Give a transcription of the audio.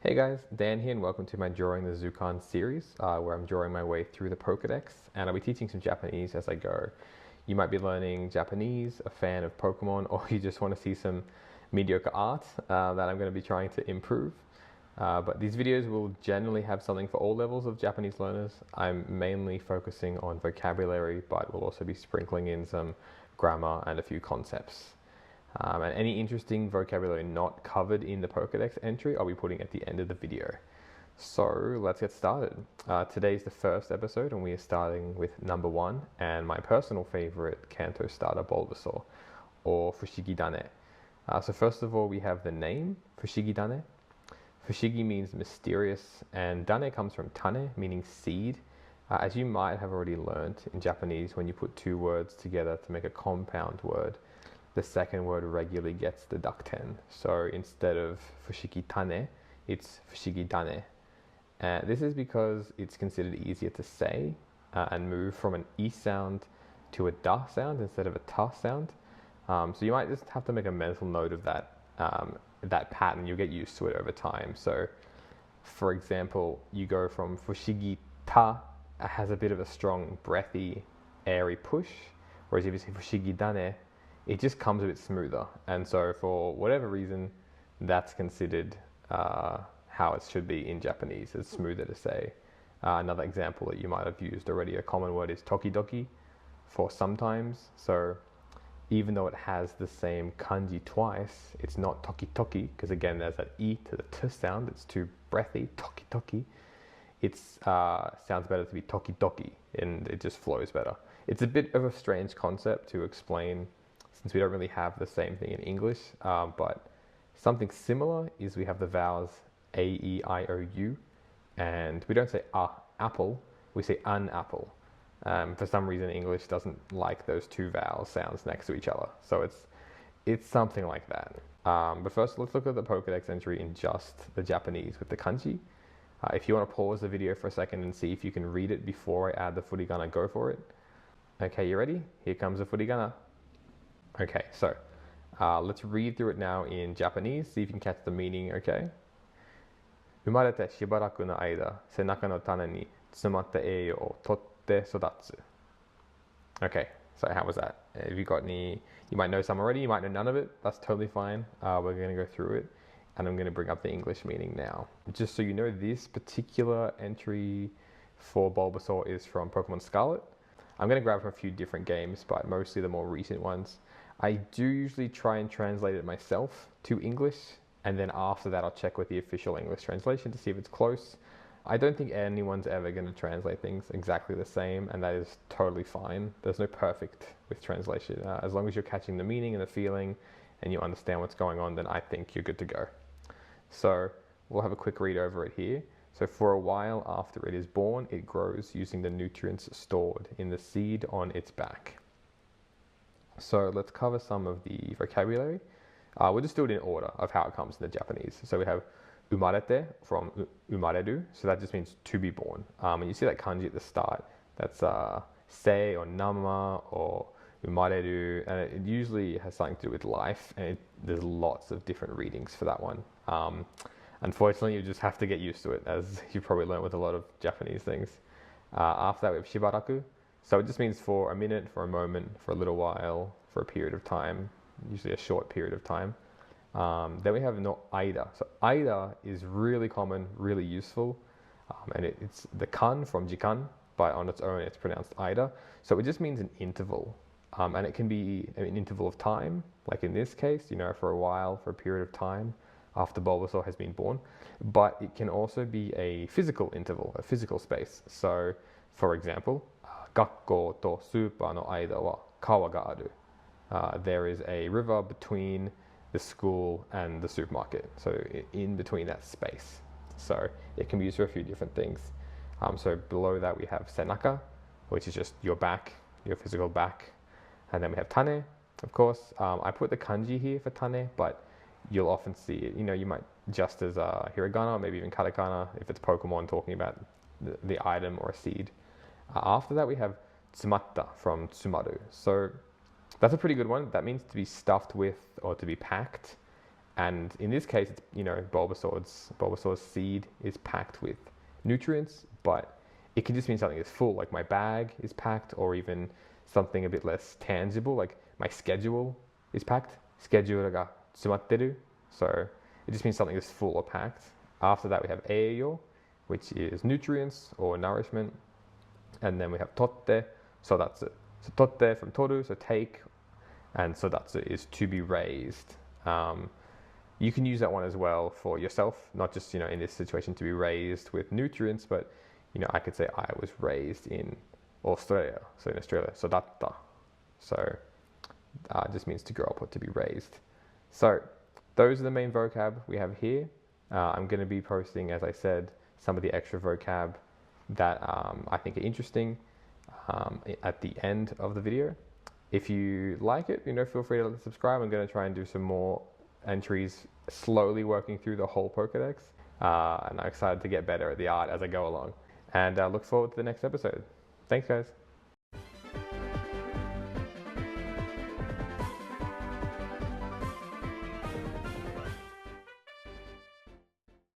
Hey guys, Dan here and welcome to my Drawing the Zukan series where I'm drawing my way through the Pokedex and I'll be teaching some Japanese as I go. You might be learning Japanese, a fan of Pokemon, or you just want to see some mediocre art that I'm going to be trying to improve. But these videos will generally have something for all levels of Japanese learners. I'm mainly focusing on vocabulary, but we'll also be sprinkling in some grammar and a few concepts. And any interesting vocabulary not covered in the Pokedex entry, I'll be putting at the end of the video. So let's get started. Today's the first episode, and we are starting with number 1 and my personal favorite Kanto starter, Bulbasaur, or Fushigi Dane. So first of all, we have the name Fushigi Dane. Fushigi means mysterious, and Dane comes from Tane, meaning seed. As you might have already learnt in Japanese, when you put two words together to make a compound word, the second word regularly gets the dakten. So instead of fushigi tane, it's fushigi dane. This is because it's considered easier to say and move from an e sound to a da sound instead of a ta sound. So you might just have to make a mental note of that pattern. You'll get used to it over time. So for example, you go from fushigi ta, has a bit of a strong breathy, airy push, whereas if you say fushigi dane, it just comes a bit smoother. And so for whatever reason, that's considered how it should be in Japanese. It's smoother to say. Another example that you might have used already, a common word is tokidoki for sometimes. So even though it has the same kanji twice, it's not toki-toki, because again, there's that e to the t sound. It's too breathy, toki-toki. It sounds better to be toki-toki, and it just flows better. It's a bit of a strange concept to explain, since we don't really have the same thing in English, but something similar is we have the vowels A, E, I, O, U, and we don't say apple, we say an apple. For some reason, English doesn't like those two vowel sounds next to each other, so it's something like that. But first, let's look at the Pokedex entry in just the Japanese with the kanji. If you want to pause the video for a second and see if you can read it before I add the furigana, go for it. Okay, you ready? Here comes the furigana. Okay, so let's read through it now in Japanese, see if you can catch the meaning, okay? 生まれてしばらくの間、背中の種に詰まった栄養を取って育つ. Okay, so how was that? Have you got any, you might know some already, you might know none of it, that's totally fine. We're going to go through it, and I'm going to bring up the English meaning now. Just so you know, this particular entry for Bulbasaur is from Pokemon Scarlet. I'm going to grab from a few different games, but mostly the more recent ones. I do usually try and translate it myself to English, and then after that I'll check with the official English translation to see if it's close. I don't think anyone's ever going to translate things exactly the same, and that is totally fine. There's no perfect with translation. As long as you're catching the meaning and the feeling and you understand what's going on, then I think you're good to go. So we'll have a quick read over it here. So for a while after it is born, it grows using the nutrients stored in the seed on its back. So let's cover some of the vocabulary. We'll just do it in order of how it comes in the Japanese. So we have umarete from umareru, so that just means to be born. And you see that kanji at the start, that's sei or nama or umareru, and it usually has something to do with life, and there's lots of different readings for that one. Unfortunately, you just have to get used to it, as you probably learned with a lot of Japanese things. After that, we have shibaraku. So it just means for a minute, for a moment, for a little while, for a period of time, usually a short period of time. Then we have no aida. So aida is really common, really useful, and it's the kan from jikan, but on its own it's pronounced aida. So it just means an interval, and it can be an interval of time, like in this case, for a while, for a period of time after Bulbasaur has been born, but it can also be a physical interval, a physical space. So for example, 学校とスーパーの間は川がある. There is a river between the school and the supermarket, so in between that space. So it can be used for a few different things. So below that we have senaka, which is just your back, your physical back. And then we have tane, of course. I put the kanji here for tane, but you'll often see it, you might just as hiragana, maybe even katakana, if it's Pokemon talking about the item or a seed. After that, we have tsumatta from tsumaru. So that's a pretty good one. That means to be stuffed with or to be packed. And in this case, it's, Bulbasaur's seed is packed with nutrients, but it can just mean something is full, like my bag is packed, or even something a bit less tangible, like my schedule is packed. Schedule ga tsumatteru. So it just means something is full or packed. After that, we have eiyo, which is nutrients or nourishment. And then we have totte, sodatsu. So totte from toru, so take, and sodatsu is to be raised. You can use that one as well for yourself, not just, in this situation to be raised with nutrients, but, I could say I was raised in Australia, so in Australia, sodatta. So it just means to grow up or to be raised. So those are the main vocab we have here. I'm going to be posting, as I said, some of the extra vocab that I think are interesting at the end of the video. If you like it, feel free to subscribe. I'm going to try and do some more entries, slowly working through the whole Pokedex. And I'm excited to get better at the art as I go along. And I look forward to the next episode. Thanks, guys.